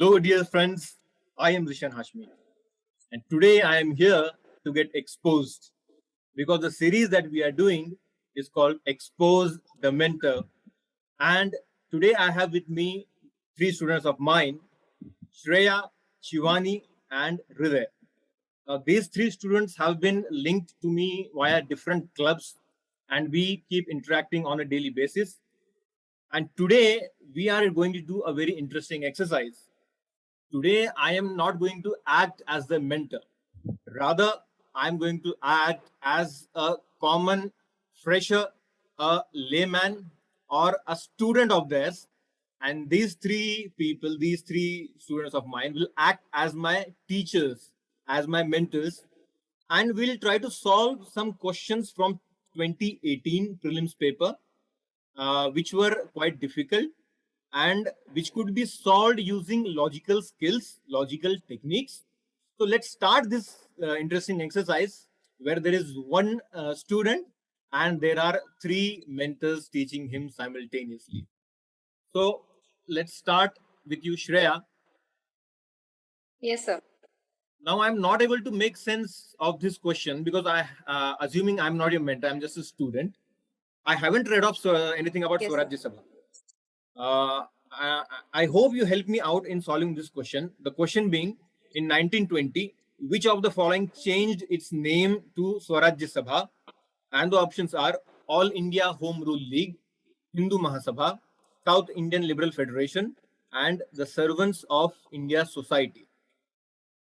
Hello, dear friends. I am Zeeshan Hashmi, and today I am here to get exposed because the series that we are doing is called Expose the Mentor. And today I have with me three students of mine, Shreya, Shivani, and Hriday. These three students have been linked to me via different clubs, and we keep interacting on a daily basis. And today we are going to do a very interesting exercise. Today, I am not going to act as the mentor. Rather, I'm going to act as a common fresher, a layman, or a student of theirs. And these three people, these three students of mine, will act as my teachers, as my mentors, and we'll try to solve some questions from 2018 prelims paper, which were quite difficult and which could be solved using logical skills, logical techniques. So let's start this interesting exercise where there is one student and there are three mentors teaching him simultaneously. So let's start with you, Shreya. Yes, sir. Now I'm not able to make sense of this question because assuming I'm not your mentor, I'm just a student. I haven't read up anything about Yes, Swarajya Sabha. I hope you help me out in solving this question. The question being, in 1920, which of the following changed its name to Swarajya Sabha? And the options are All India Home Rule League, Hindu Mahasabha, South Indian Liberal Federation, and the Servants of India Society.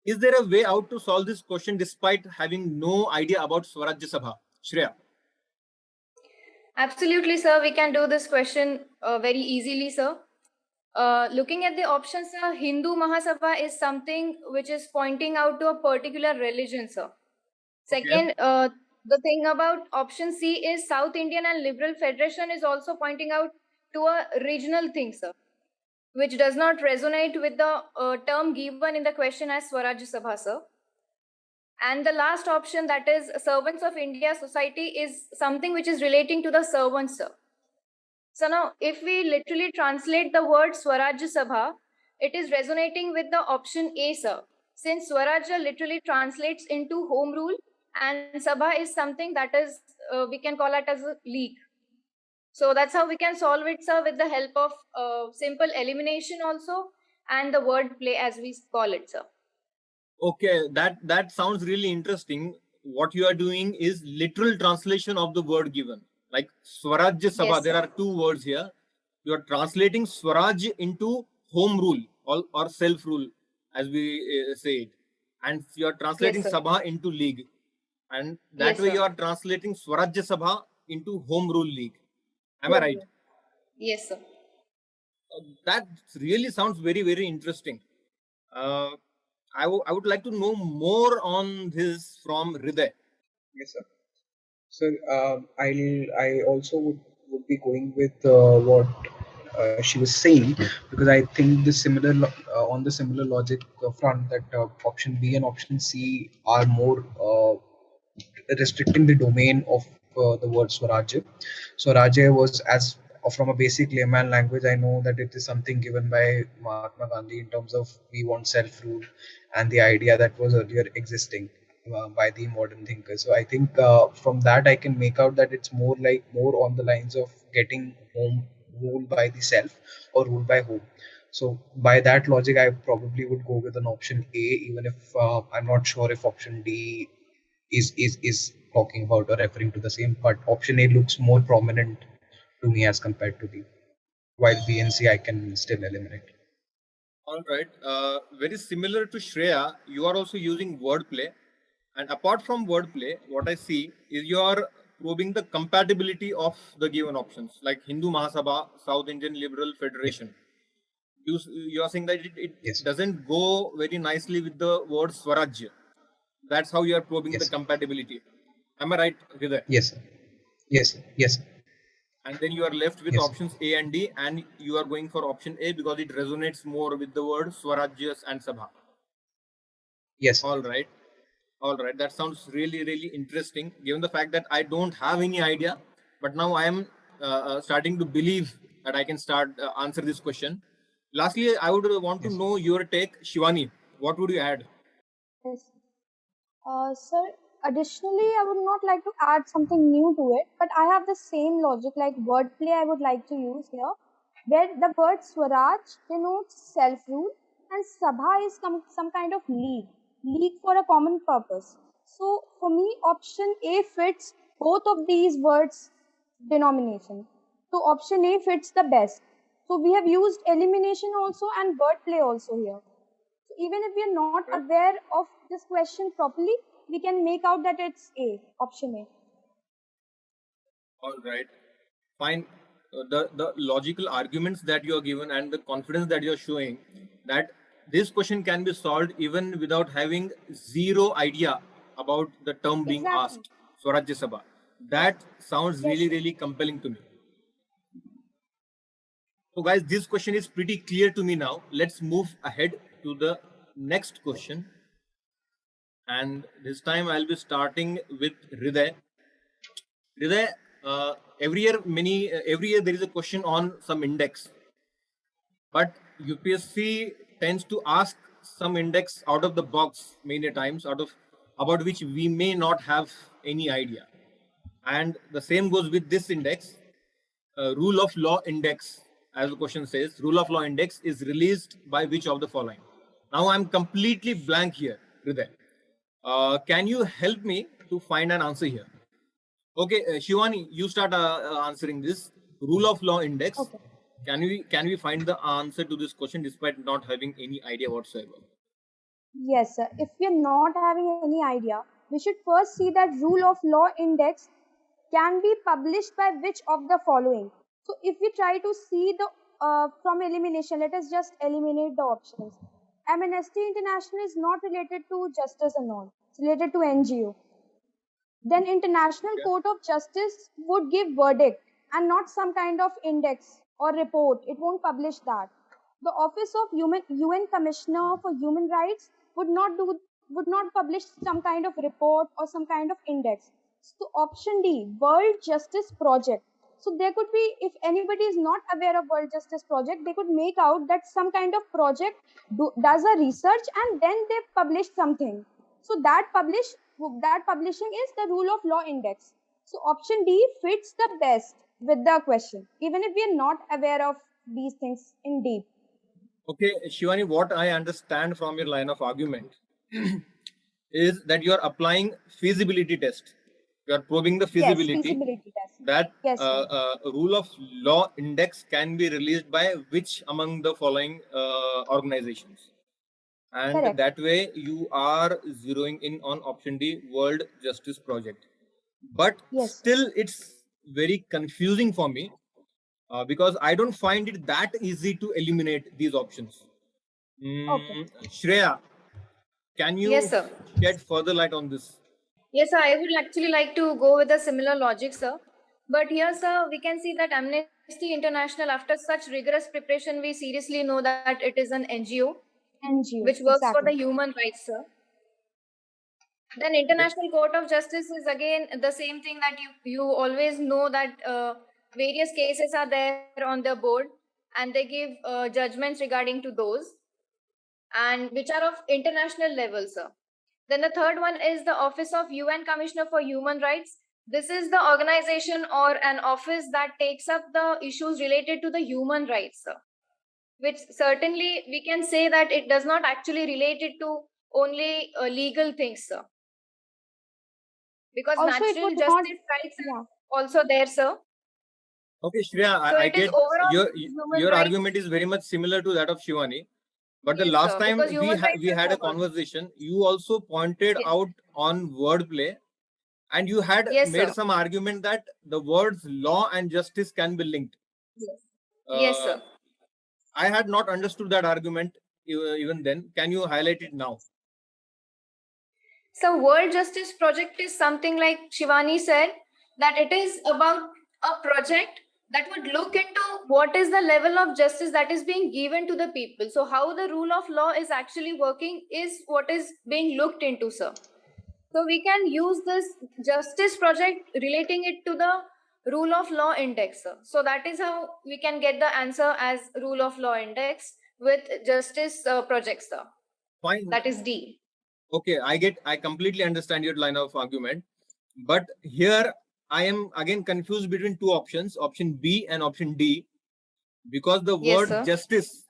Is there a way out to solve this question despite having no idea about Swarajya Sabha? Shreya. Absolutely, sir. We can do this question very easily, sir. Looking at the options, sir, Hindu Mahasabha is something which is pointing out to a particular religion, sir. Second, the thing about option C is South Indian and Liberal Federation is also pointing out to a regional thing, sir, which does not resonate with the term given in the question as Swarajya Sabha, sir. And the last option, that is Servants of India Society, is something which is relating to the servants, sir. So now, if we literally translate the word Swarajya Sabha, it is resonating with the option A, sir. Since Swarajya literally translates into home rule, and Sabha is something that is, we can call it as a league. So that's how we can solve it, sir, with the help of simple elimination also, and the word play as we call it, sir. Okay, that sounds really interesting. What you are doing is literal translation of the word given. Like Swarajya Sabha, Yes, there sir. are two words here. You are translating Swaraj into home rule or self rule, as we say it, and you are translating Yes, sir. Sabha into league, and that Yes, way sir. you are translating Swarajya Sabha into home rule league. Am I right? Yes, sir. That really sounds very interesting. Uh, I would like to know more on this from Hriday. Yes, sir. So I also would be going with what she was saying, because I think the on the similar logic front, that option B and option C are more restricting the domain of the word Swarajya. Swarajya was, as from a basic layman language, I know that it is something given by Mahatma Gandhi in terms of we want self-rule, and the idea that was earlier existing by the modern thinkers. So I think from that I can make out that it's more on the lines of getting home ruled by the self or ruled by home. So by that logic, I probably would go with an option A, even if I'm not sure if option D is talking about or referring to the same. But option A looks more prominent to me as compared to B. While B and C I can still eliminate. All right. Very similar to Shreya, you are also using wordplay. And apart from wordplay, what I see is you are probing the compatibility of the given options, like Hindu Mahasabha, South Indian Liberal Federation. You are saying that it Yes. doesn't go very nicely with the word Swarajya. That's how you are probing Yes. the compatibility. Am I right, Hriday? Yes, sir. Yes, sir. Yes, sir. And then you are left with Yes, options A and D, and you are going for option A because it resonates more with the word Swarajya and Sabha. yes, sir. All right. All right. That sounds really interesting, given the fact that I don't have any idea, but now I am starting to believe that I can start answer this question. Lastly, I would want to Yes. know your take, Shivani. What would you add? Yes. Sir, additionally, I would not like to add something new to it, but I have the same logic like wordplay I would like to use here, where the word Swaraj denotes self-rule and Sabha is some kind of league for a common purpose. So for me, option A fits both of these words denomination. So option A fits the best. So we have used elimination also and wordplay also here. So even if we are not aware of this question properly, we can make out that it's A, option A. All right. Fine. The logical arguments that you are given and the confidence that you are showing that this question can be solved even without having zero idea about the term being Exactly. asked, Swarajya Sabha. Yes. That sounds Yes, really, sir. really compelling to me. So, guys, this question is pretty clear to me now. Let's move ahead to the next question. And this time I'll be starting with Hriday. Hriday, every year there is a question on some index, but UPSC tends to ask some index out of the box many times, about which we may not have any idea. And the same goes with this index. Rule of law index, as the question says, rule of law index is released by which of the following? Now I'm completely blank here, Hriday. Can you help me to find an answer here? Okay, Shivani, you start answering this rule of law index. Okay. Can we find the answer to this question despite not having any idea whatsoever? Yes, sir. If we are not having any idea, we should first see that rule of law index can be published by which of the following. So if we try to see the from elimination, let us just eliminate the options. Amnesty International is not related to justice and all. It's related to NGO. Then International Yeah. Court of Justice would give verdict and not some kind of index or report. It won't publish that. The Office of UN Commissioner for Human Rights would not publish some kind of report or some kind of index. So option D, World Justice Project. So there could be, if anybody is not aware of World Justice Project, they could make out that some kind of project does a research and then they publish something. So that publishing is the rule of law index. So option D fits the best with the question, even if we are not aware of these things in deep. Okay, Shivani, what I understand from your line of argument is that you are applying feasibility test. You are probing the Yes, feasibility feasibility test. that Yes, sir. rule of law index can be released by which among the following organizations. And Correct. that way you are zeroing in on option D, World Justice Project. But Yes, sir. still, it's very confusing for me because I don't find it that easy to eliminate these options. Okay. Shreya, can Yes, you sir. shed further light on this? Yes, sir. I would actually like to go with a similar logic, sir. But here, sir, we can see that Amnesty International, after such rigorous preparation, we seriously know that it is an NGO NGO. which works for the Exactly. human rights, sir. Then International Court of Justice is again the same thing that you always know that various cases are there on the board and they give judgments regarding to those and which are of international level, sir. Then the third one is the Office of UN Commissioner for Human Rights. This is the organization or an office that takes up the issues related to the human rights, sir. Which certainly we can say that it does not actually relate it to only legal things, sir. Because Also, it natural would not. justice rights are Yeah. also there, sir. Okay, Shreya, So I it is get overall your human your rights. argument is very much similar to that of Shivani. But the Yes, last sir. time Because human rights we are had a covered. conversation, you also pointed Yes. out on wordplay, and you had Yes, made sir. some argument that the words law and justice can be linked. Yes. Yes, Uh, sir. I had not understood that argument even then. Can you highlight it now? So World Justice Project is something like Shivani said that it is about a project that would look into what is the level of justice that is being given to the people. So how the rule of law is actually working is what is being looked into, sir. So we can use this justice project relating it to the rule of law index, sir. So that is how we can get the answer as rule of law index. with justice projects, sir. Fine. That is D. Okay, I completely understand your line of argument, but here I am again confused between two options, option B and option D, because the Yes, word sir. justice,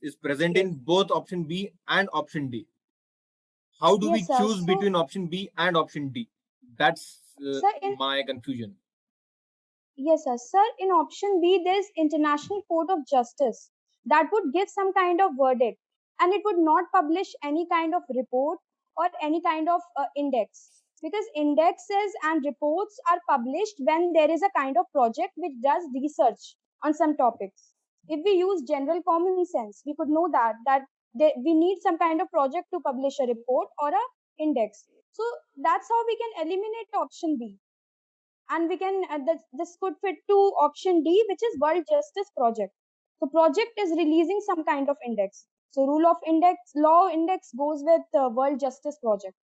is present Yes. in both option B and option D. How do we Yes, sir. choose So, between option B and option D? That's sir, my confusion. yes, sir. Sir, in option B, there is International Court of Justice that would give some kind of verdict, and it would not publish any kind of report or any kind of index, because indexes and reports are published when there is a kind of project which does research on some topics. If we use general common sense, we could know that we need some kind of project to publish a report or a index. So that's how we can eliminate option B, and we can this could fit to option D, which is World Justice Project. So project is releasing some kind of index, so rule of index law index goes with World Justice Project.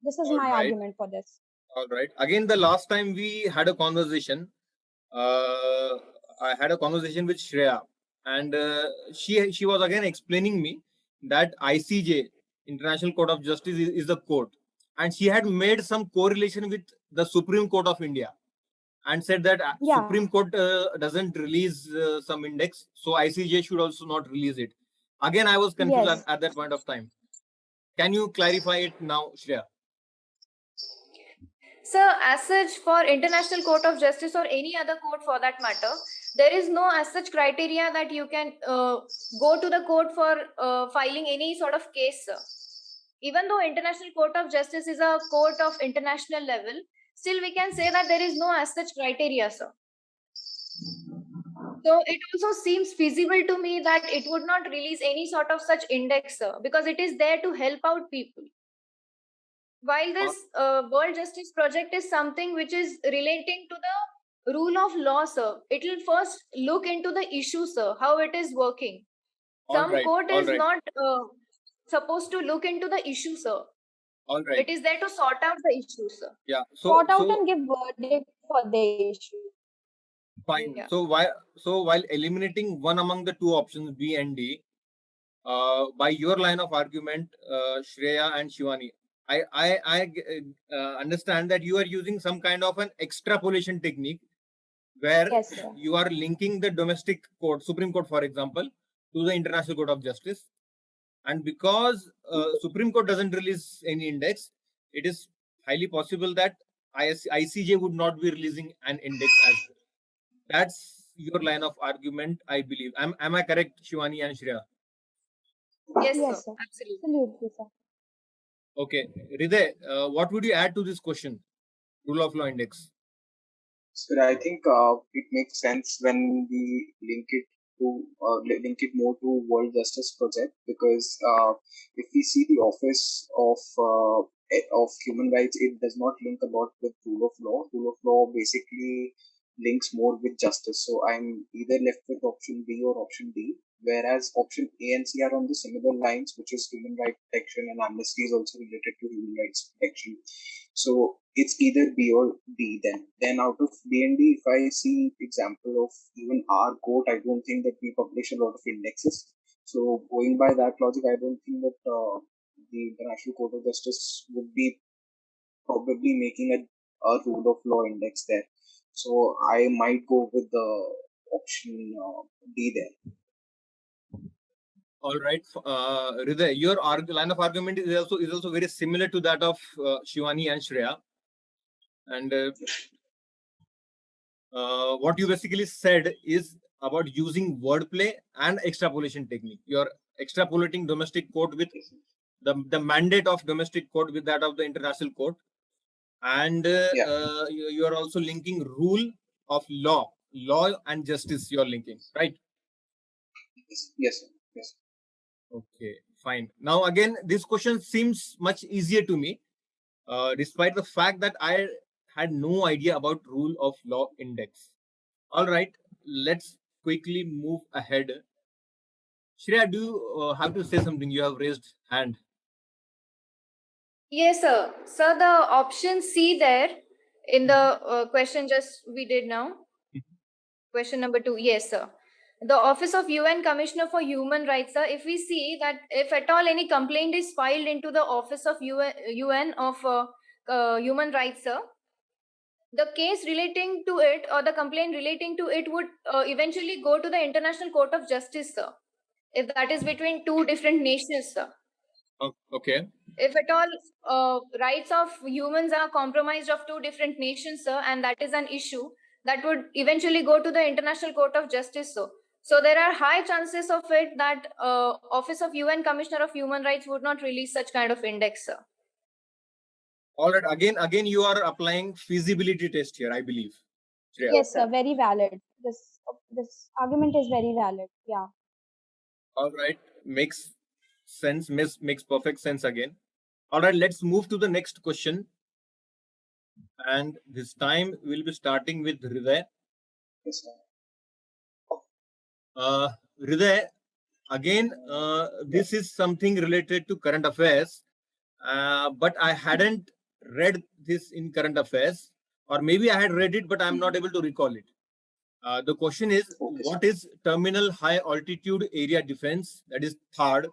This is All my right, argument for this. all right. Again, the last time we had a conversation, I had a conversation with Shreya, and she was again explaining me that ICJ, International Court of Justice, is the court, and she had made some correlation with the Supreme Court of India, and said that Yeah. Supreme Court doesn't release some index, so ICJ should also not release it. Again, I was confused Yes. at that point of time. Can you clarify it now, Shreya? Sir, as such, for International Court of Justice or any other court for that matter, there is no as such criteria that you can go to the court for filing any sort of case, sir. Even though International Court of Justice is a court of international level, still we can say that there is no as such criteria, sir. So it also seems feasible to me that it would not release any sort of such index, sir, because it is there to help out people. While this World Justice Project is something which is relating to the rule of law, sir, it will first look into the issue, sir, how it is working. Some court is not supposed to look into the issue, sir. All right. It is there to sort out the issue, sir. Yeah. Sort out and give verdict for the issue. Fine. Yeah. So while eliminating one among the two options B and D, by your line of argument, Shreya and Shivani, I understand that you are using some kind of an extrapolation technique where Yes, sir. you are linking the domestic court, Supreme Court, for example, to the International Court of Justice, and because Supreme Court doesn't release any index, it is highly possible that ICJ would not be releasing an index as well. That's your line of argument, I believe. Am I correct, Shivani and Shreya? Yes, Yes, sir. sir. Absolutely. Absolutely, sir. Okay. Hriday, what would you add to this question? Rule of law index. So I think it makes sense when we link it more to World Justice Project, because if we see the Office of Human Rights, it does not link a lot with rule of law. Rule of law basically links more with justice. So I'm either left with option B or option D, whereas option A and C are on the similar lines, which is human rights protection, and amnesty is also related to human rights protection. So it's either B or D then. Then out of B and D, if I see example of even our court, I don't think that we publish a lot of indexes. So going by that logic, I don't think that the International Court of Justice would be probably making a rule of law index there. So I might go with the option D there. All right, Hriday, your line of argument is also very similar to that of Shivani and Shreya. And what you basically said is about using wordplay and extrapolation technique. You're extrapolating domestic court with the mandate of domestic court with that of the international court, and you are also linking rule of law and justice. You're linking, right? Yes, sir. Yes. Okay, fine. Now again, this question seems much easier to me, despite the fact that I had no idea about rule of law index. All right, let's quickly move ahead. Shreya, do you have to say something? You have raised hand. Yes, sir. Sir, the option C there in the question just we did now. Question number 2. Yes, sir. The Office of UN Commissioner for Human Rights, sir, if we see that if at all any complaint is filed into the Office of UN of Human Rights, sir, the case relating to it or the complaint relating to it would eventually go to the International Court of Justice, sir, if that is between two different nations, sir. Okay. If at all rights of humans are compromised of two different nations, sir, and that is an issue that would eventually go to the International Court of Justice, sir. So there are high chances of it that Office of UN Commissioner of Human Rights would not release such kind of index, sir. All right. Again, you are applying feasibility test here, I believe. Shreya. Yes, sir. Very valid. This argument is very valid. Yeah. All right. Makes sense. Makes perfect sense again. All right. Let's move to the next question. And this time we'll be starting with Hriday. Yes, sir. Hriday, again, this is something related to current affairs, but I hadn't read this in current affairs, or maybe I had read it, but I'm not able to recall it. The question is, Okay, what is terminal high altitude area defense, that is THAAD,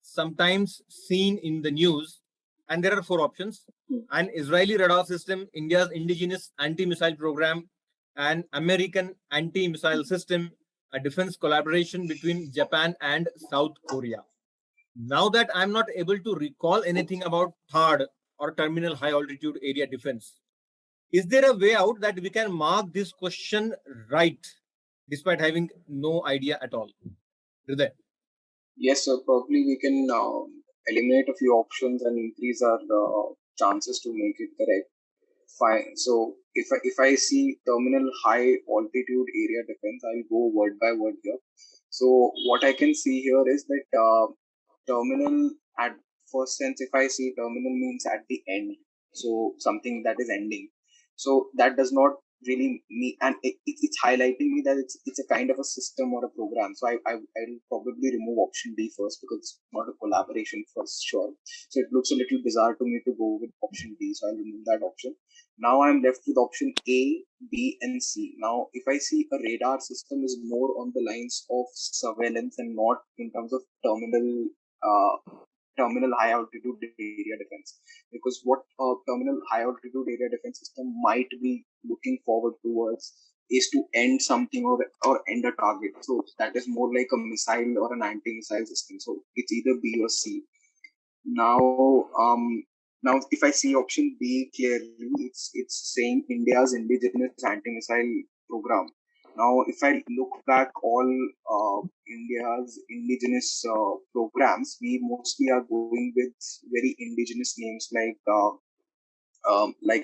sometimes seen in the news? And there are four options: an Israeli radar system, India's indigenous anti-missile program, an American anti-missile system, a defense collaboration between Japan and South Korea. Now that I'm not able to recall anything about THAAD or terminal high altitude area defense, is there a way out that we can mark this question right despite having no idea at all? Hriday. Yes, sir. Probably we can eliminate a few options and increase our chances to make it correct. Fine. So if I see terminal high altitude area defense, I'll go word by word here. So what I can see here is that terminal at first sense, if I see terminal means at the end, so something that is ending. So that does not really mean, and it's highlighting me that it's a kind of a system or a program. So I'll probably remove option D first because it's not a collaboration for sure. So it looks a little bizarre to me to go with option D. So I'll remove that option. Now I'm left with option A, B, and C. Now, if I see a radar system is more on the lines of surveillance and not in terms of terminal high altitude area defense, because what a terminal high altitude area defense system might be looking forward towards is to end something or end a target. So that is more like a missile or an anti-missile system. So it's either B or C. Now if I see option B clearly, it's saying India's indigenous anti-missile program. Now, if I look back all India's indigenous programs, we mostly are going with very indigenous names like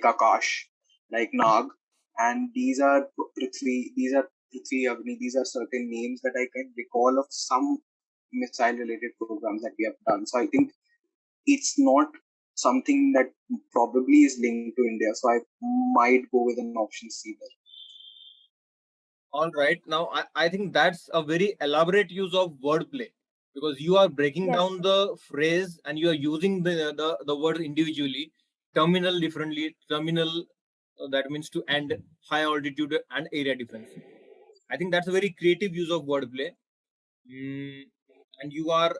Akash, like Nag, and these are Prithvi, Agni. These are certain names that I can recall of some missile-related programs that we have done. So I think it's not something that probably is linked to India. So I might go with an option C there. All right. Now, I think that's a very elaborate use of wordplay, because you are breaking Yes, down sir. the phrase and you are using the word individually. Terminal differently. Terminal, that means to end, high altitude and area defense. I think that's a very creative use of wordplay. And you are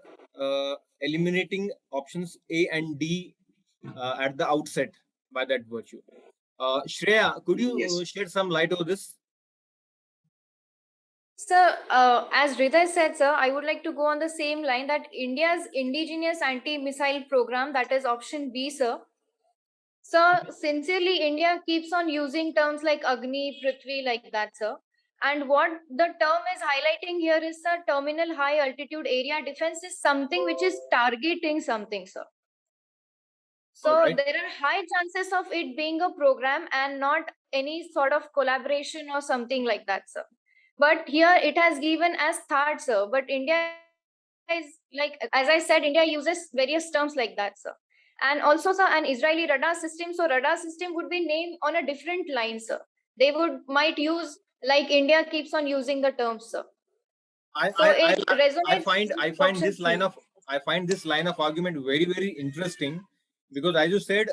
eliminating options A and D at the outset by that virtue. Shreya, could you Yes. shed some light over this? Sir, as Hriday said, sir, I would like to go on the same line that India's indigenous anti-missile program, that is option B, sir. Sir, sincerely, India keeps on using terms like Agni, Prithvi, like that, sir. And what the term is highlighting here is, sir, terminal high altitude area defense is something which is targeting something, sir. So Alright. there are high chances of it being a program and not any sort of collaboration or something like that, sir. But here it has given as THAAD, sir. But India is like, as I said, India uses various terms like that, sir. And also, sir, an Israeli radar system. So radar system would be named on a different line, sir. They might use like India keeps on using the terms, sir. So it resonates I with find option this line of argument very, very interesting, because as you said,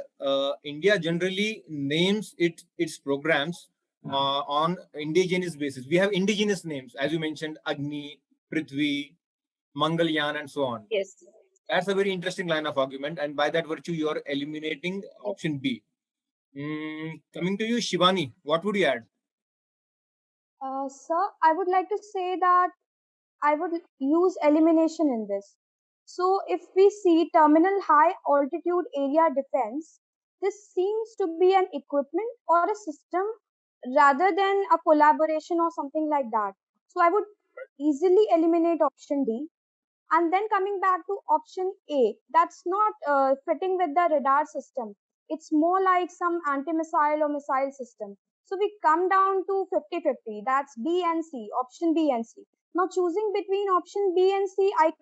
India generally names its programs on indigenous basis. We have indigenous names, as you mentioned, Agni, Prithvi, Mangalyan, and so on. Yes. That's a very interesting line of argument, and by that virtue, you are eliminating option B. Coming to you, Shivani, what would you add? Sir, I would like to say that I would use elimination in this. So if we see terminal high altitude area defense, this seems to be an equipment or a system rather than a collaboration or something like that. So I would easily eliminate option D. And then coming back to option A, that's not fitting with the radar system. It's more like some anti-missile or missile system. So we come down to 50-50. That's B and C, option B and C. Now choosing between option B and C, I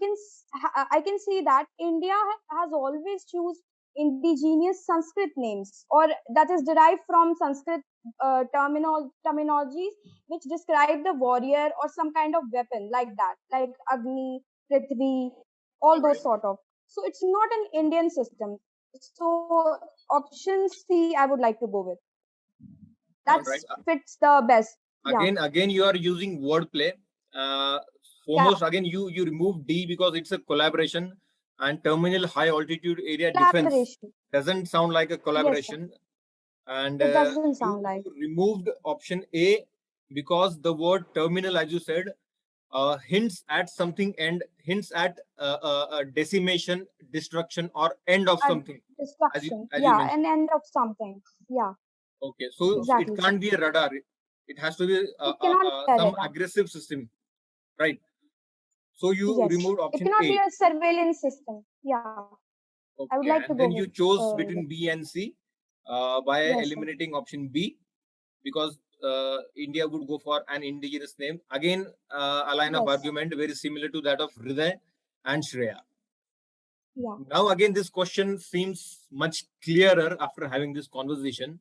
can see that India has always choose indigenous Sanskrit names, or that is derived from Sanskrit terminologies which describe the warrior or some kind of weapon like that, like Agni, Prithvi, all those sort of. So it's not an Indian system. So option C, I would like to go with. That fits the best. Again, you are using wordplay. Foremost, again, you remove D because it's a collaboration, and terminal high altitude area defense doesn't sound like a collaboration. Yes, and it doesn't sound like. Removed option A because the word terminal, as you said, hints at something and hints at decimation, destruction, or end of something. Destruction. As you an end of something. Yeah. Okay, so Exactly. it can't be a radar. It has to be some aggressive system, right? So you removed option A. It cannot be a surveillance system. Yeah. Okay. I would like to go. Then you chose between B and C by eliminating option B because India would go for an indigenous name. Again, a line of argument very similar to that of Hriday and Shreya. Yeah. Now again, this question seems much clearer after having this conversation.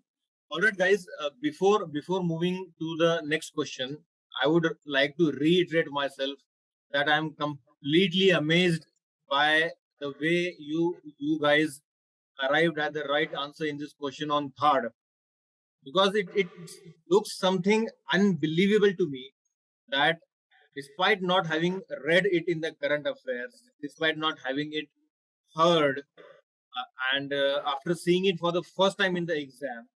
All right, guys, before moving to the next question, I would like to reiterate myself that I'm completely amazed by the way you guys arrived at the right answer in this question on third, because it looks something unbelievable to me that despite not having read it in the current affairs, despite not having it heard, and after seeing it for the first time in the exam,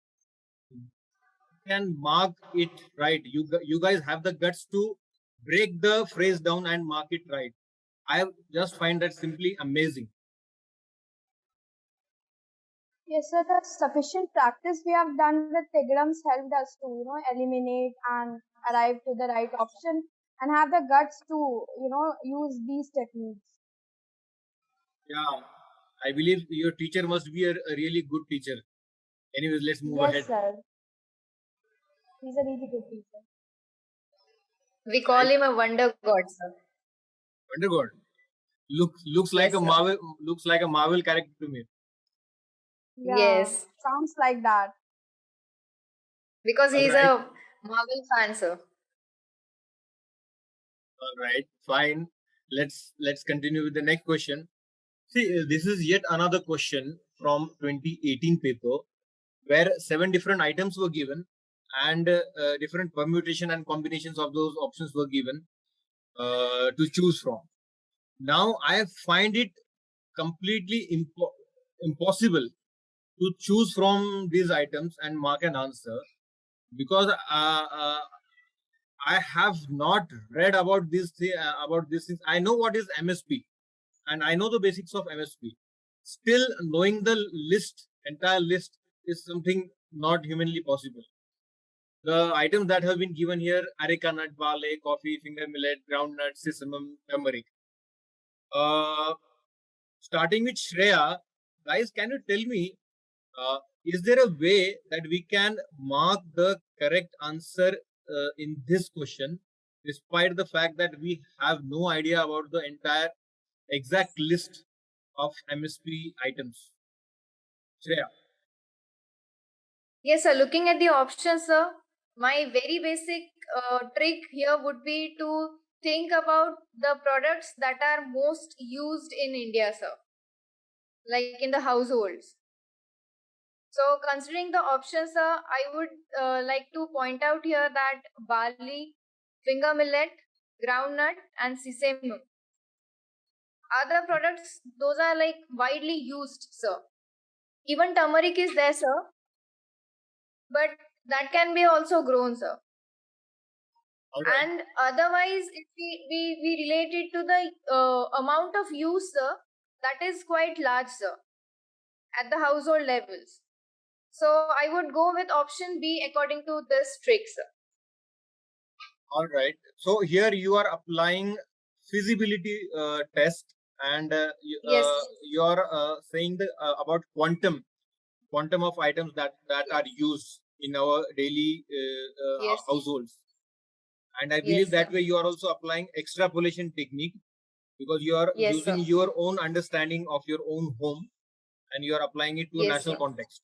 can mark it right. You guys have the guts to break the phrase down and mark it right. I just find that simply amazing. Yes, sir. The sufficient practice we have done with Tigrams helped us to, eliminate and arrive to the right option and have the guts to, use these techniques. Yeah, I believe your teacher must be a really good teacher. Anyways, let's move ahead. Yes, sir. He's a really good teacher. We call him a wonder god, sir. Wonder god. Looks like a Marvel. Looks like a Marvel character to me. Yeah, yes. Sounds like that. Because he's a Marvel fan, sir. All right, fine. Let's continue with the next question. See, this is yet another question from 2018 paper where 7 different items were given and different permutation and combinations of those options were given to choose from. Now, I find it completely impossible to choose from these items and mark an answer because I have not read about this things. I know what is MSP and I know the basics of MSP. Still, knowing the entire list is something not humanly possible. The items that have been given here: areca nut, barley, coffee, finger millet, groundnut, sesame, turmeric. Starting with Shreya, guys, can you tell me, is there a way that we can mark the correct answer in this question, despite the fact that we have no idea about the entire exact list of MSP items? Shreya. Yes, sir. Looking at the options, sir, my very basic trick here would be to think about the products that are most used in India, sir. Like in the households. So, considering the options, I would like to point out here that barley, finger millet, groundnut, and sesame are the products. Those are like widely used, sir. Even turmeric is there, sir, but that can be also grown, sir. All right. And otherwise, if we relate it to the amount of use, sir, that is quite large, sir, at the household levels. So I would go with option B according to this trick, sir. All right. So here you are applying feasibility test, and Yes. you are saying about quantum of items that are used in our daily Yes. households. And I Yes, believe that sir. way you are also applying extrapolation technique, because you are Yes, using sir. your own understanding of your own home and you are applying it to a Yes, national sir. context.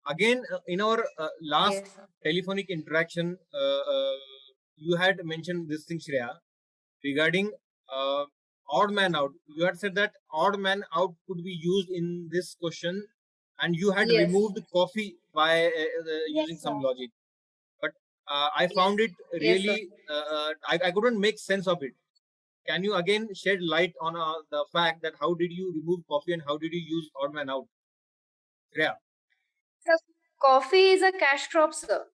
Again, in our last Yes, sir. telephonic interaction, you had mentioned this thing, Shreya, regarding odd man out. You had said that odd man out could be used in this question, and you had Yes. removed coffee by using Yes, some sir. logic. But I found it Yes, sir. really, I couldn't make sense of it. Can you again shed light on the fact that how did you remove coffee and how did you use odd man out? Shreya. Sir, coffee is a cash crop, sir.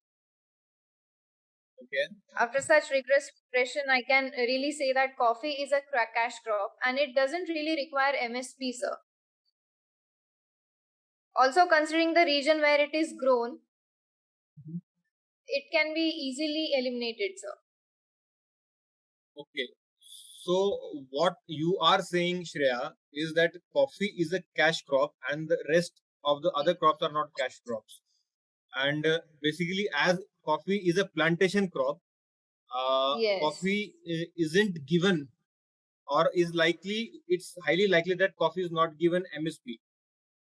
Okay. After such rigorous preparation, I can really say that coffee is a cash crop and it doesn't really require MSP, sir. Also, considering the region where it is grown, it can be easily eliminated, sir. Okay. So what you are saying, Shreya, is that coffee is a cash crop and the rest of the other crops are not cash crops. And basically, as coffee is a plantation crop, Yes. coffee isn't given, or is likely, it's highly likely that coffee is not given MSP,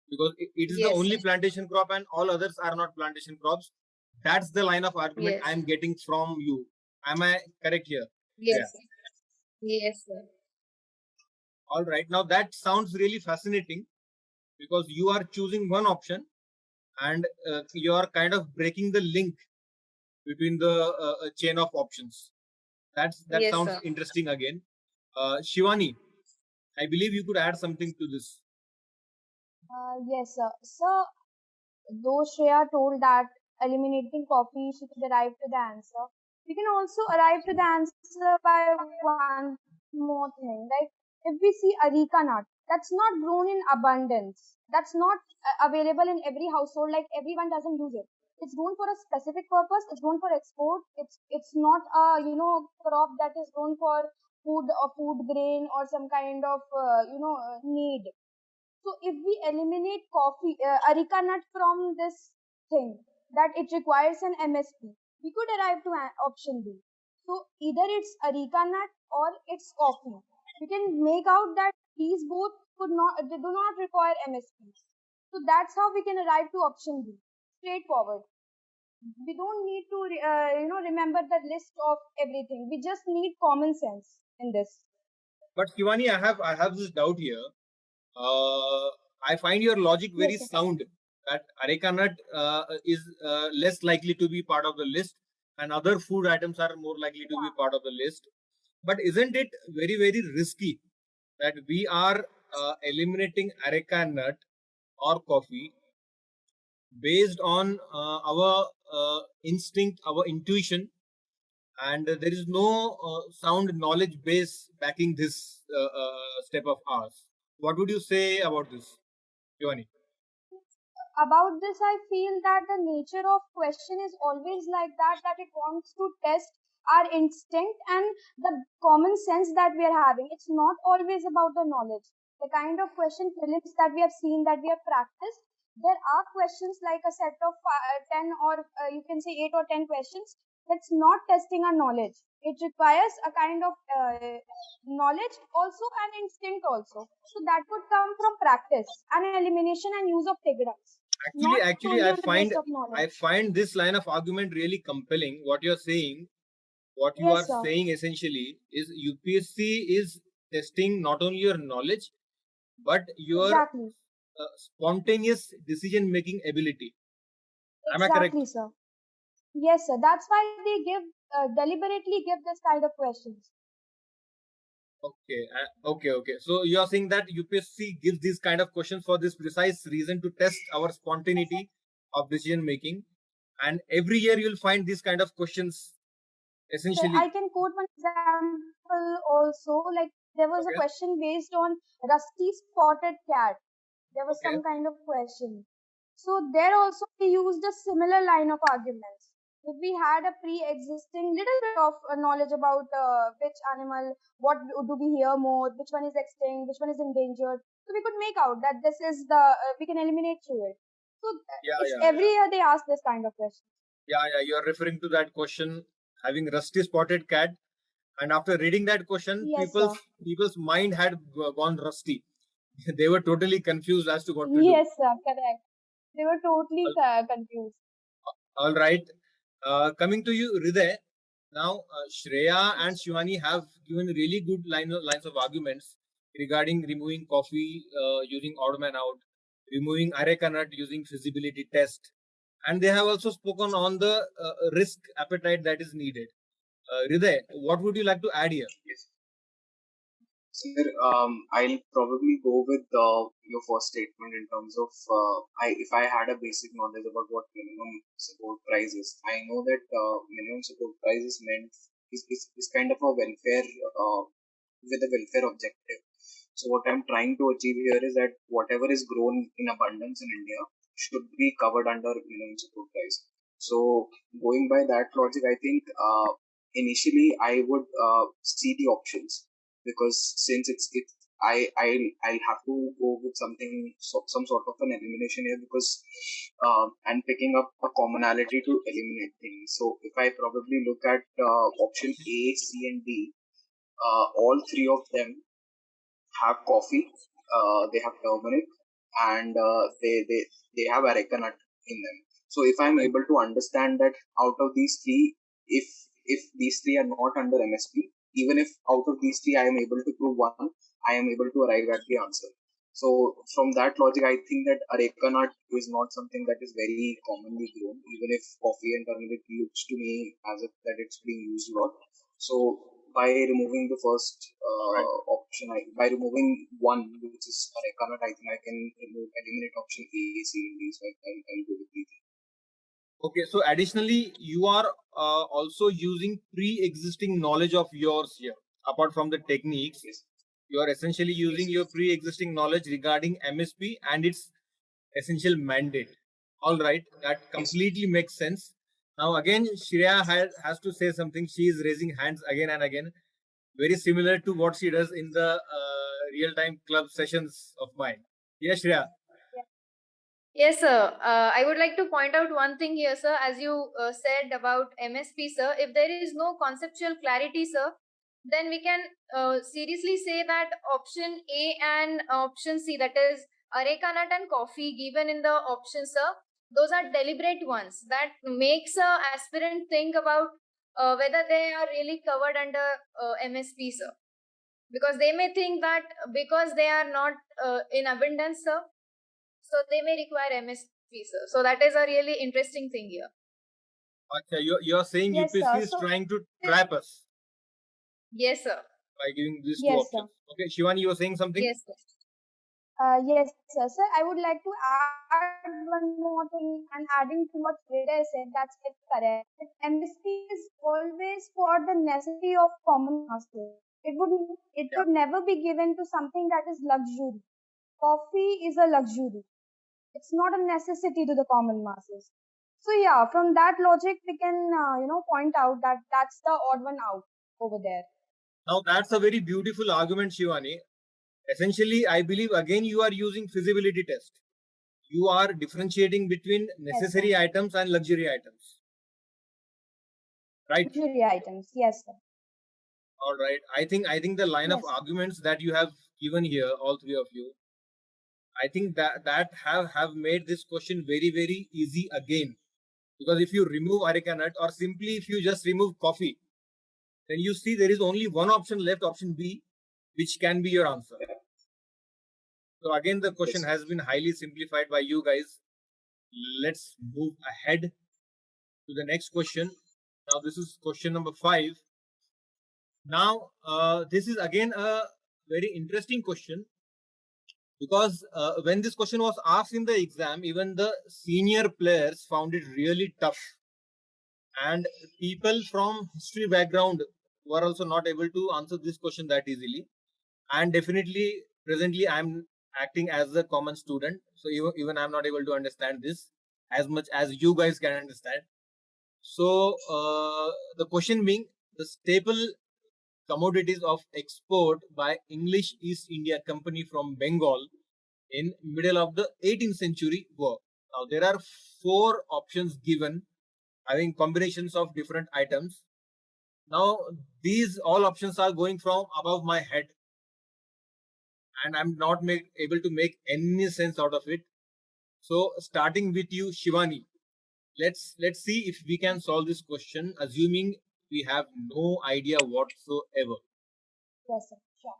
because it is the Yes, only sir. plantation crop and all others are not plantation crops. That's the line of argument Yes. I am getting from you. Am I correct here? Yes, Yeah. sir. Yes, sir. All right. Now that sounds really fascinating, because you are choosing one option and you are kind of breaking the link between the chain of options. That Yes, sounds sir. interesting again. Shivani, I believe you could add something to this. Yes, sir. So, though Shreya told that eliminating coffee, she could arrive to the answer. We can also arrive to the answer by one more thing. Like, if we see areca nut, that's not grown in abundance. That's not available in every household. Like, everyone doesn't use it. It's grown for a specific purpose. It's grown for export. It's not a crop that is grown for food or food grain or some kind of need. So if we eliminate areca nut from this thing, that it requires an MSP, we could arrive to option B. So either it's areca nut or it's coffee. We can make out that these both they do not require MSPs. So that's how we can arrive to option B. Straightforward. We don't need to remember the list of everything. We just need common sense in this. But Shivani, I have this doubt here. I find your logic very Yes, sir. sound, that areca nut is less likely to be part of the list, and other food items are more likely to be part of the list. But isn't it very, very risky that we are eliminating areca nut or coffee based on our instinct, our intuition, and there is no sound knowledge base backing this step of ours? What would you say about this, Giovanni? About this, I feel that the nature of question is always like that it wants to test our instinct and the common sense that we are having. It's not always about the knowledge. The kind of question prelims that we have seen, that we have practiced, there are questions like a set of 10 or you can say 8 or 10 questions that's not testing our knowledge. It requires a kind of knowledge also and instinct also. So that would come from practice and elimination and use of techniques, not Actually, only on the base of knowledge. I find this line of argument really compelling. What you are Yes, sir. saying essentially is UPSC is testing not only your knowledge but your Exactly. spontaneous decision making ability. Am I correct? Exactly, sir. Yes, sir. That's why they give deliberately give this kind of questions. Okay. So you are saying that UPSC gives these kind of questions for this precise reason to test our spontaneity of decision making, and every year you'll find these kind of questions So essentially. I can quote one example also. Like there was a Okay. question based on rusty spotted cat. There was Okay. some kind of question. So there also we used a similar line of arguments. If we had a pre-existing little bit of knowledge about which animal, what do we hear more, which one is extinct, which one is endangered, so we could make out that this is the we can eliminate through it. So Yeah, it's yeah, every yeah. year they ask this kind of question. Yeah. You are referring to that question having rusty spotted cat, and after reading that question, Yes, sir. people's mind had gone rusty. They were totally confused as to what to do. Yes, sir. Correct. They were totally confused. All right. Coming to you, Hriday. Now, Shreya and Shivani have given really good lines of arguments regarding removing coffee using odd man out, removing areca nut using feasibility test, and they have also spoken on the risk appetite that is needed. Hriday, what would you like to add here? Yes. Sir, I'll probably go with your first statement in terms of if I had a basic knowledge about what minimum support price is. I know that minimum support price is meant is kind of a welfare with a welfare objective. So what I'm trying to achieve here is that whatever is grown in abundance in India should be covered under minimum support price. So going by that logic, I think initially I would see the options, because since I'll have to go with something, some sort of an elimination here, because I'm picking up a commonality to eliminate things. So if I probably look at option A, C, and D, all three of them have coffee, they have turmeric, and they have areca nut in them. So if I'm able to understand that out of these three, if these three are not under MSP, even if out of these three I am able to prove one, I am able to arrive at the answer. So from that logic, I think that areca nut is not something that is very commonly grown, even if coffee and turmeric looks to me as if that it's being used a lot. So by removing the first Right. option, by removing one, which is areca nut, I think I can eliminate option A, C, and D. So I'll go with D. Okay, so additionally, you are also using pre-existing knowledge of yours here. Apart from the techniques, Yes. you are essentially using your pre-existing knowledge regarding MSP and its essential mandate. All right, that completely makes sense. Now, again, Shreya has to say something. She is raising hands again and again, very similar to what she does in the real-time club sessions of mine. Yes, Shreya. Yes, sir. I would like to point out one thing here, sir. As you said about MSP, sir, if there is no conceptual clarity, sir, then we can seriously say that option A and option C, that is areca nut and coffee given in the option, sir, those are deliberate ones that makes a aspirant think about whether they are really covered under MSP, sir. Because they may think that because they are not in abundance, sir, so they may require MSP, sir. So that is a really interesting thing here. Okay, you are saying Yes, UPSC sir. is So trying to trap us Yes, sir. by giving these two yes, sir. options. Okay, Shivani, you were saying something? Yes, sir. Yes, sir. Sir, I would like to add one more thing, and adding to what Frida said, that's it correct. MSP is always for the necessity of common masses. It Yeah. would never be given to something that is luxury. Coffee is a luxury. It's not a necessity to the common masses. So yeah, from that logic, we can point out that that's the odd one out over there. Now that's a very beautiful argument, Shivani. Essentially, I believe again you are using feasibility test. You are differentiating between Yes, sir. necessary items and luxury items, right? Luxury items. Yes, sir. All right. I think the line of Yes, sir. arguments that you have given here, all three of you, I think that have made this question very easy again. Because if you remove areca nut or simply if you just remove coffee, then you see there is only one option left, option B, which can be your answer. So again, the question Yes. has been highly simplified by you guys. Let's move ahead to the next question. Now, this is question number 5. Now, this is again a very interesting question, because when this question was asked in the exam, even the senior players found it really tough, and people from history background were also not able to answer this question that easily. And definitely, presently, I'm acting as a common student, so even I'm not able to understand this as much as you guys can understand. So, the question being, the staple commodities of export by English East India Company from Bengal in middle of the 18th century were. Now, there are 4 options given, having combinations of different items. Now, these all options are going from above my head, and I'm not able to make any sense out of it. So, starting with you, Shivani, let's see if we can solve this question, assuming we have no idea whatsoever. Yes, sir. Sure.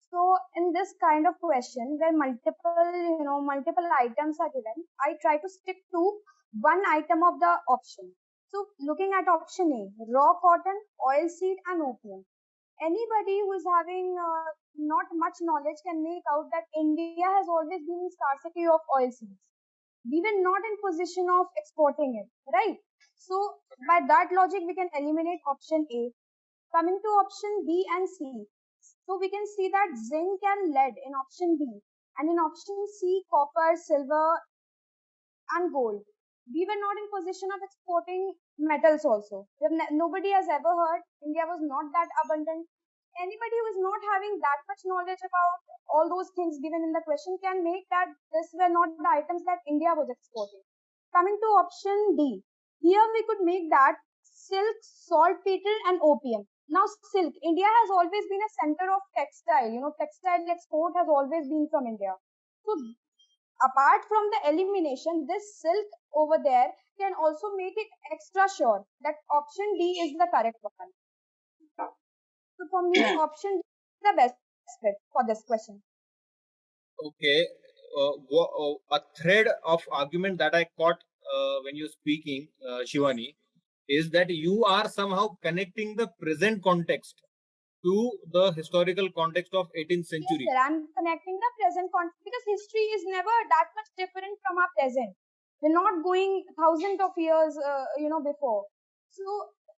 So in this kind of question where multiple items are given, I try to stick to one item of the option. So looking at option A, raw cotton, oilseed and opium. Anybody who is having not much knowledge can make out that India has always been in scarcity of oilseeds. We were not in position of exporting it, right? So by that logic, we can eliminate option A. Coming to option B and C, so we can see that zinc and lead in option B, and in option C, copper, silver, and gold. We were not in position of exporting metals also. Nobody has ever heard. India was not that abundant. Anybody who is not having that much knowledge about all those things given in the question can make that this were not the items that India was exporting. Coming to option D, here we could make that silk, saltpeter, and opium. Now, silk, India has always been a center of textile. Textile export has always been from India. So, apart from the elimination, this silk over there can also make it extra sure that option D is the correct one. So, for me, option D is the best fit for this question. Okay, a thread of argument that I caught when you're speaking, Shivani, is that you are somehow connecting the present context to the historical context of 18th century. Yes, sir, I'm connecting the present context because history is never that much different from our present. We're not going thousands of years, before. So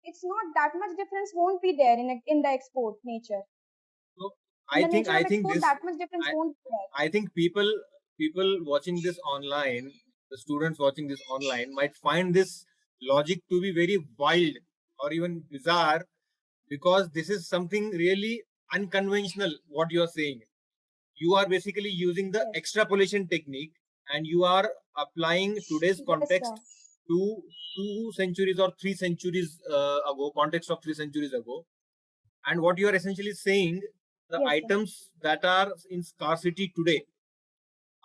it's not that much difference won't be there in the export nature. So In the I think nature of export, this that much difference won't be there. I think people watching this online, the students watching this online, might find this logic to be very wild or even bizarre, because this is something really unconventional. What you are saying, you are basically using the Yes. extrapolation technique, and you are applying today's context Yes, to 2 centuries or 3 centuries ago, context of 3 centuries ago. And what you are essentially saying, the yes, items that are in scarcity today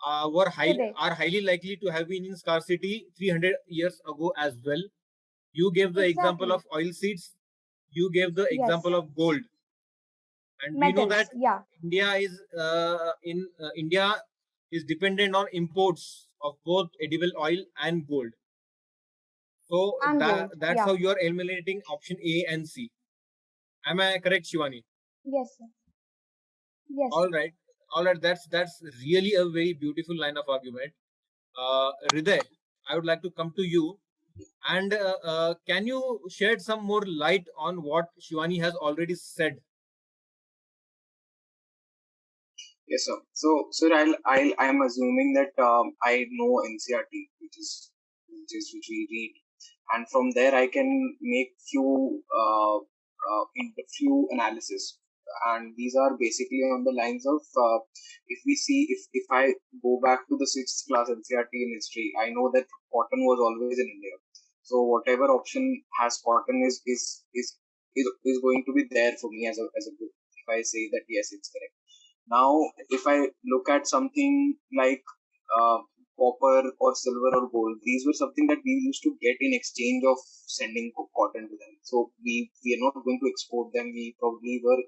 are highly likely to have been in scarcity 300 years ago as well. You gave the example exactly. of oil seeds. You gave the Yes. example of gold, and we know Metals, that yeah. India is dependent on imports of both edible oil and gold. So And gold, that's yeah. how you are eliminating option A and C. Am I correct, Shivani? Yes, sir. Yes, All sir. right, all right. That's really a very beautiful line of argument. Hriday, I would like to come to you, and can you shed some more light on what Shivani has already said? Yes, sir. So, sir, I'm assuming that I know NCRT, which we read, and from there I can make few analysis, and these are basically on the lines of if I go back to the sixth class NCRT in history, I know that cotton was always in India. So whatever option has cotton is going to be there for me as a group. If I say that yes, it's correct. Now, if I look at something like uh, copper or silver or gold, these were something that we used to get in exchange of sending cotton to them. So we are not going to export them. We probably were,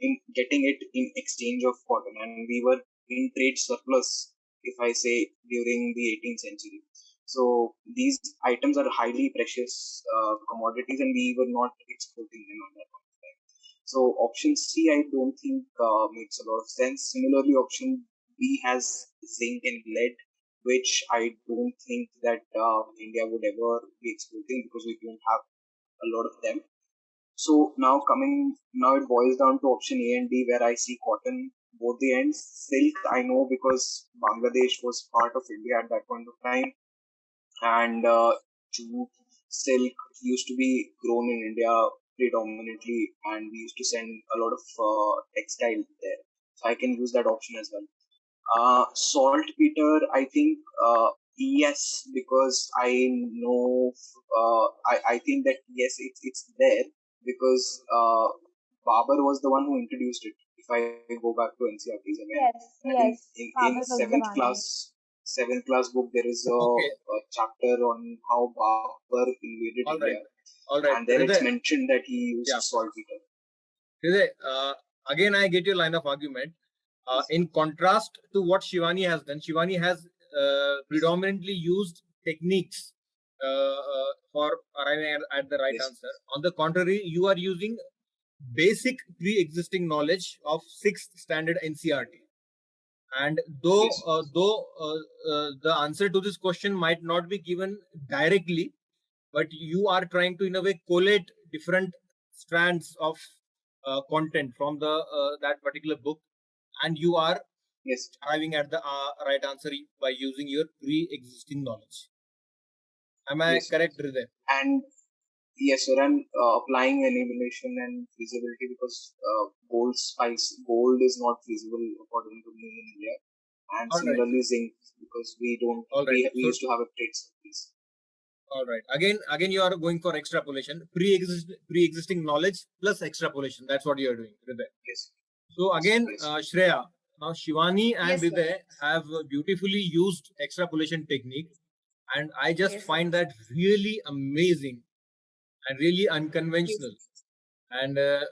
in getting it in exchange of cotton, and we were in trade surplus, if I say, during the 18th century. So these items are highly precious commodities, and we were not exporting them at that point of time. So option C, I don't think makes a lot of sense. Similarly, option B has zinc and lead, which I don't think that India would ever be exporting because we don't have a lot of them. So now it boils down to option A and D, where I see cotton both the ends. Silk, I know because Bangladesh was part of India at that point of time, and jute, silk used to be grown in India predominantly, and we used to send a lot of textile there. So I can use that option as well. Saltpeter, I think yes, because I know I think that yes, it's there because Babar was the one who introduced it. If I go back to NCRTs again, Yes, I think yes. in Babar was the seventh one. seventh class book there is Okay. a chapter on how Babar invaded All right. India, All right. and there it's Hriday, mentioned that he used Yeah. saltpeter. Hriday, again, I get your line of argument. In contrast to what Shivani has done, Shivani has predominantly used techniques for arriving at the right Yes. answer. On the contrary, you are using basic pre-existing knowledge of 6th standard NCRT. And though Yes. the answer to this question might not be given directly, but you are trying to in a way collate different strands of content from the that particular book, and you are Yes. arriving at the right answer by using your pre-existing knowledge. Am I Yes. correct, Hriday? And yes, sir, and applying elimination and feasibility because gold is not feasible according to me in India, and All right. similarly zinc because we don't All right. we So, used to have a trade surplus. all right. Again, you are going for extrapolation, pre-existing knowledge plus extrapolation. That's what you are doing, Hriday. Yes. So again, Yes. Shreya, now Shivani and Yes, sir. Hriday have beautifully used extrapolation technique, and I just Yes, sir. find that really amazing and really unconventional. And Yes.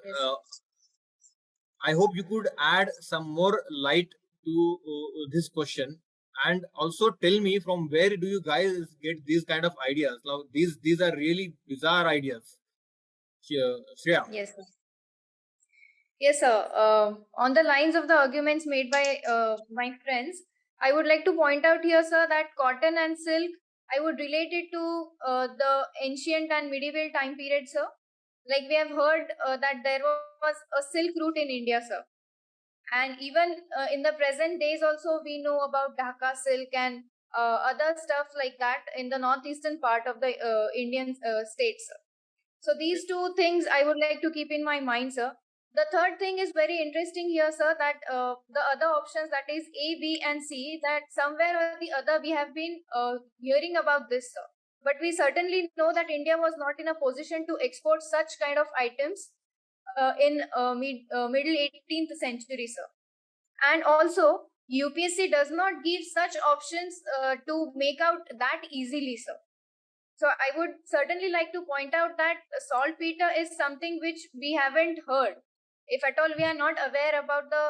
I hope you could add some more light to this question, and also tell me from where do you guys get these kind of ideas? Now these are really bizarre ideas. Shreya. Yes, sir. Yes, sir. On the lines of the arguments made by my friends, I would like to point out here, sir, that cotton and silk, I would relate it to the ancient and medieval time period, sir. Like we have heard that there was a silk route in India, sir. And even in the present days also, we know about Dhaka silk and other stuff like that in the northeastern part of the Indian states, sir. So these two things I would like to keep in my mind, sir. The third thing is very interesting here, sir, that the other options, that is A, B, and C, that somewhere or the other we have been hearing about this, sir. But we certainly know that India was not in a position to export such kind of items in middle 18th century, sir. And also, UPSC does not give such options to make out that easily, sir. So I would certainly like to point out that saltpeter is something which we haven't heard. If at all we are not aware about the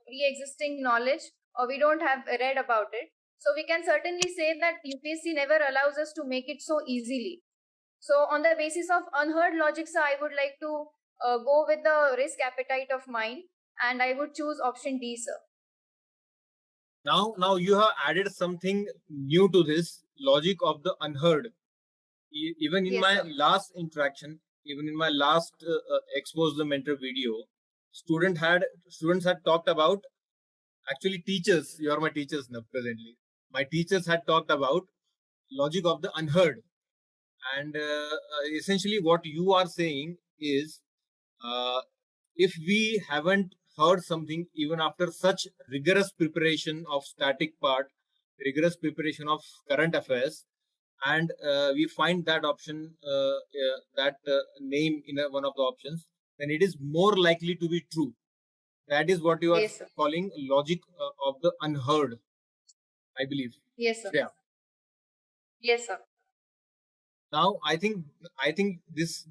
pre-existing knowledge, or we don't have read about it, so we can certainly say that UPSC never allows us to make it so easily. So on the basis of unheard logic, sir, I would like to go with the risk appetite of mine, and I would choose option D, sir. Now you have added something new to this logic of the unheard. Even in Yes, my sir. last interaction, even in my last expose the mentor video, students had talked about, actually teachers, you are my teachers now presently, my teachers had talked about logic of the unheard. And essentially what you are saying is, if we haven't heard something even after such rigorous preparation of static part, rigorous preparation of current affairs, and we find that option, that name in one of the options, then it is more likely to be true. That is what you are Yes, sir. calling logic of the unheard, I believe. Yes, sir. Yeah. Yes, sir. Now I think this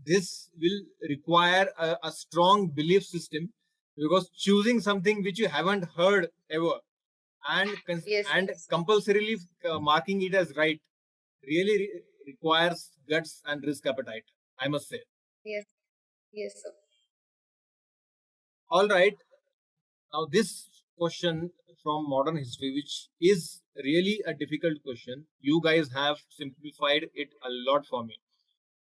will require a strong belief system, because choosing something which you haven't heard ever, and Yes. and compulsorily marking it as right really requires guts and risk appetite, I must say. Yes. Yes, sir. All right. Now this question from modern history, which is really a difficult question, you guys have simplified it a lot for me.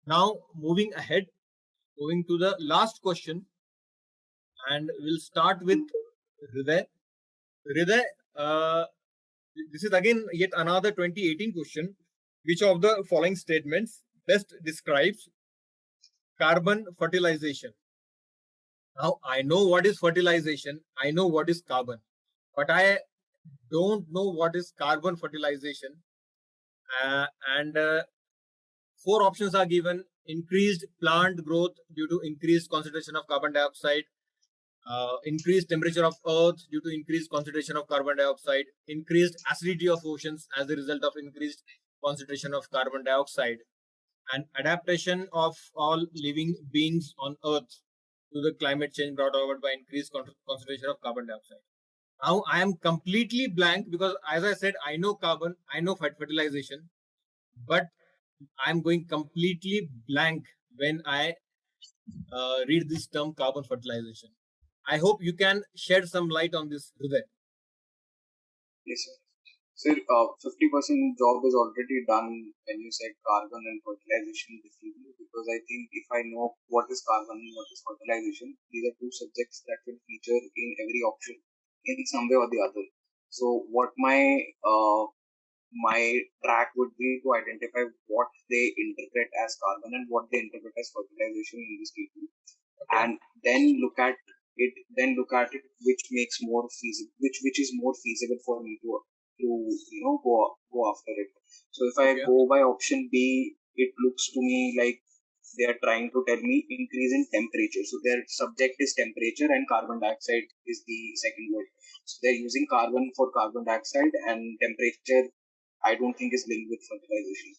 Now moving ahead, moving to the last question, and we'll start with Hriday. Hriday, this is again yet another 2018 question. Which of the following statements best describes carbon fertilization? Now, I know what is fertilization, I know what is carbon, but I don't know what is carbon fertilization. And four options are given: increased plant growth due to increased concentration of carbon dioxide, increased temperature of earth due to increased concentration of carbon dioxide, increased acidity of oceans as a result of increased concentration of carbon dioxide, and adaptation of all living beings on earth to the climate change brought about by increased concentration of carbon dioxide. Now I am completely blank because, as I said, I know carbon, I know fertilization, but I'm going completely blank when I read this term carbon fertilization. I hope you can shed some light on this, Hriday. Yes, sir. Sir, 50% job is already done when you said carbon and fertilization differently, because I think if I know what is carbon and what is fertilization, these are two subjects that will feature in every option in some way or the other. So what my track would be to identify what they interpret as carbon and what they interpret as fertilization in this statement, and then look at it which makes more feasible, which is more feasible for me to go after it. So if I go by option B, it looks to me like they are trying to tell me increase in temperature. So their subject is temperature and carbon dioxide is the second word. So they're using carbon for carbon dioxide, and temperature I don't think is linked with fertilization.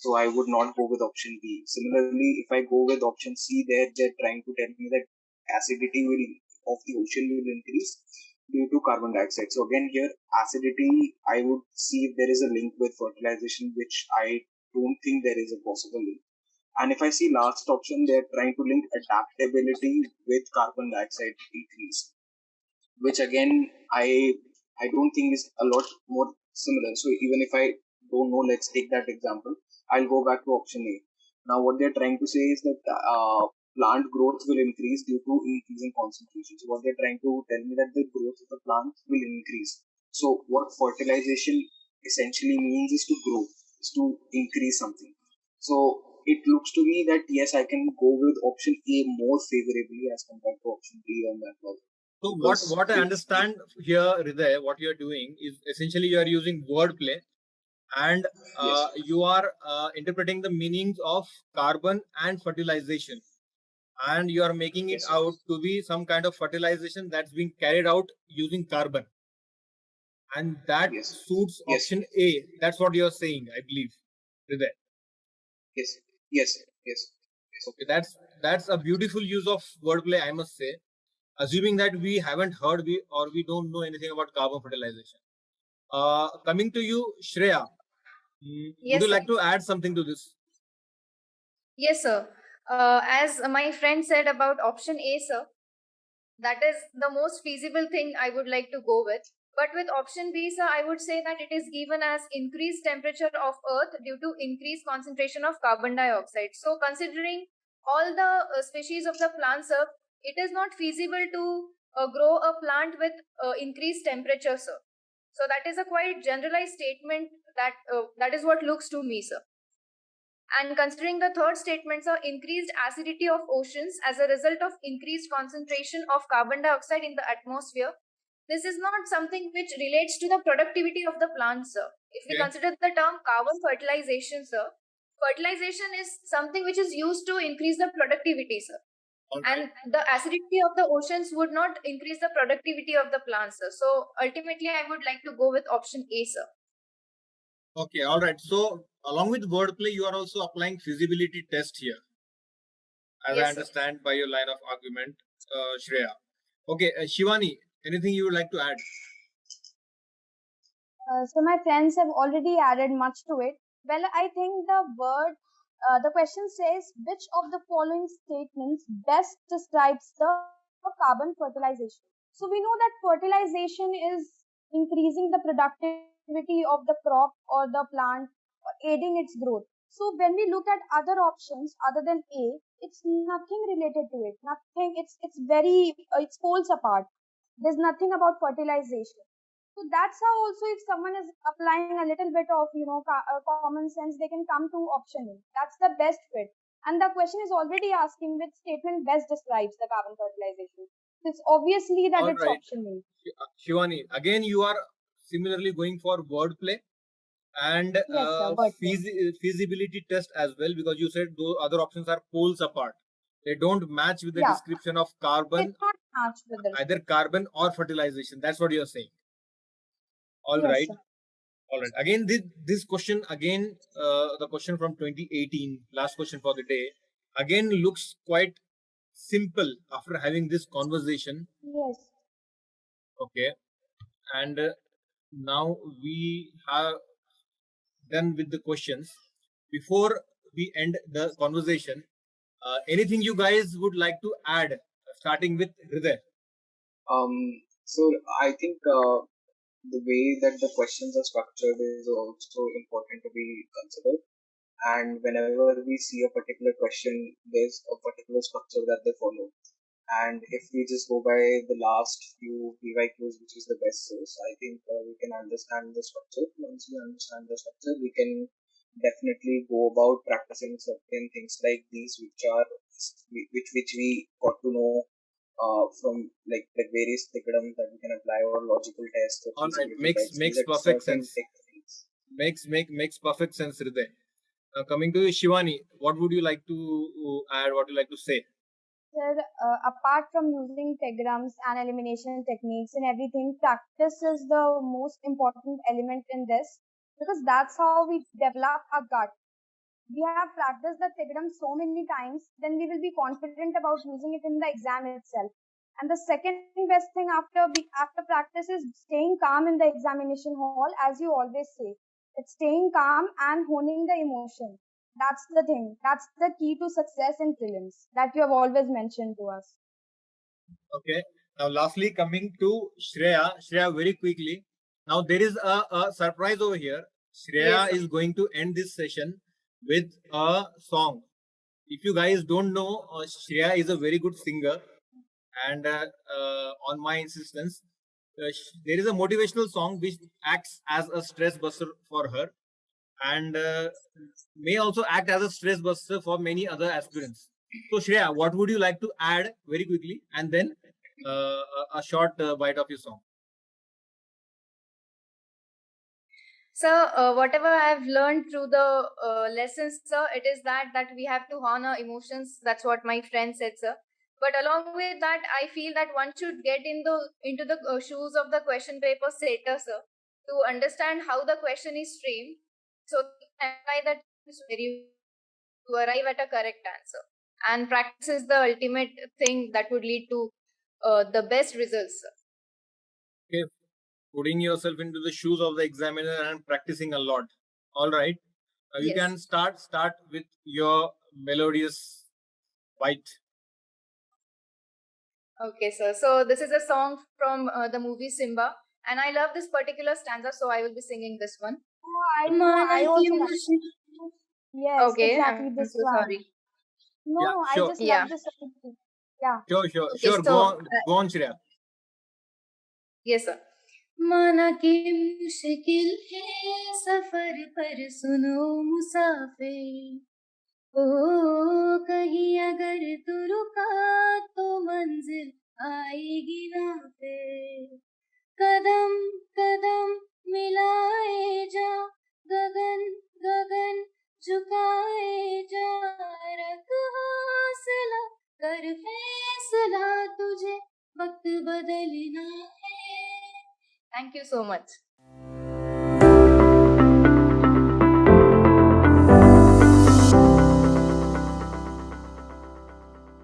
So I would not go with option B. Similarly, if I go with option C, they're trying to tell me that acidity of the ocean will increase due to carbon dioxide. So again, here acidity, I would see if there is a link with fertilization, which I don't think there is a possible link. And if I see last option, they're trying to link adaptability with carbon dioxide increase, which again I don't think is a lot more similar. So even if I don't know, let's take that example. I'll go back to option A. Now what they're trying to say is that plant growth will increase due to increasing concentration. So what they're trying to tell me that the growth of the plant will increase. So what fertilization essentially means is to grow, is to increase something. So it looks to me that yes, I can go with option A more favorably as compared to option B on that level. So what I understand here, Hriday, what you are doing is essentially you are using wordplay, and Yes. you are interpreting the meanings of carbon and fertilization, and you are making it Yes, sir. out to be some kind of fertilization that's being carried out using carbon, and that Yes. suits Yes. option A. That's what you are saying, I believe, Hriday. Yes. Yes. Yes. Okay, that's a beautiful use of wordplay, I must say. Assuming that we haven't heard we don't know anything about carbon fertilization. Coming to you, Shreya, would Yes, you sir. like to add something to this? Yes, sir. As my friend said about option A, sir, that is the most feasible thing I would like to go with. But with option B, sir, I would say that it is given as increased temperature of Earth due to increased concentration of carbon dioxide. So, considering all the species of the plant, sir, it is not feasible to grow a plant with increased temperature, sir. So, that is a quite generalized statement that is what looks to me, sir. And considering the third statements are increased acidity of oceans as a result of increased concentration of carbon dioxide in the atmosphere, this is not something which relates to the productivity of the plant, sir. If we consider the term carbon fertilization, sir, fertilization is something which is used to increase the productivity, sir. And the acidity of the oceans would not increase the productivity of the plants, sir. So ultimately, I would like to go with option A, sir. Okay, all right. So, along with wordplay, you are also applying feasibility test here, as Yes, I understand by your line of argument, Shreya. Okay, Shivani, anything you would like to add? So my friends have already added much to it. Well, I think the question says, which of the following statements best describes the carbon fertilization? So we know that fertilization is increasing the productivity of the crop or the plant, aiding its growth. So when we look at other options other than A, it's nothing related to it. Nothing. It's poles apart. There's nothing about fertilization. So that's how also if someone is applying a little bit of common sense, they can come to option A. That's the best fit. And the question is already asking which statement best describes the carbon fertilization. So it's obviously that All it's right, option A. Shivani, again you are similarly going for wordplay and Yes, sir. But feasibility test as well, because you said those other options are poles apart. They don't match with the yeah, description of it's carbon, not matched with the either carbon or fertilization. That's what you're saying. All yes, right. sir. All right. Again, this question, again, the question from 2018, last question for the day, again looks quite simple after having this conversation. Yes. Okay. And now we have done with the questions. Before we end the conversation, anything you guys would like to add, starting with Hriday? So I think the way that the questions are structured is also important to be considered. And whenever we see a particular question, there's a particular structure that they follow. And if we just go by the last few PYQs, which is the best source, I think we can understand the structure. Once we understand the structure, we can definitely go about practicing certain things like these, which we got to know from like various theorems that we can apply or logical tests or All right, feasibility tests. makes These are perfect certain sense. techniques. Makes perfect sense, Hriday. Coming to Shivani, what would you like to add? What would you like to say? Sir, apart from using diagrams and elimination techniques and everything, practice is the most important element in this because that's how we develop a gut. We have practiced the theorem so many times, then we will be confident about using it in the exam itself. And the second best thing after practice is staying calm in the examination hall, as you always say. It's staying calm and honing the emotion. That's the thing. That's the key to success in prelims that you have always mentioned to us. Okay. Now, lastly, coming to Shreya. Shreya, very quickly. Now, there is a surprise over here. Yes, Shreya sir. is going to end this session with a song. If you guys don't know, Shreya is a very good singer, and on my insistence, there is a motivational song which acts as a stress buster for her, and may also act as a stress buster for many other aspirants. So, Shreya, what would you like to add very quickly, and then a short bite of your song? So, whatever I've learned through the lessons, sir, it is that we have to honor emotions. That's what my friend said, sir. But along with that, I feel that one should get into the shoes of the question paper setter, sir, to understand how the question is framed, so apply that to arrive at a correct answer. And practice is the ultimate thing that would lead to the best results, sir. Okay, putting yourself into the shoes of the examiner and practicing a lot. All right, now you Yes. can start with your melodious bite. Okay, sir. So this is a song from the movie Simba, and I love this particular stanza, so I will be singing this one. Oh, I know. I also like. Yes, Okay, exactly I'm this so one. sorry. No, Yeah, no, I sure, just Yeah. love this song too. Yeah. Okay, sure. so Go on, Shreya. yes, sir. माना कि मुश्किल है सफर पर सुनो मुसाफिर ओ कहीं अगर तू रुका तो मंजिल आएगी ना फिर कदम कदम मिलाए जा गगन गगन झुकाए जा रख हौसला कर फैसला तुझे वक्त बदलना है. Thank you so much.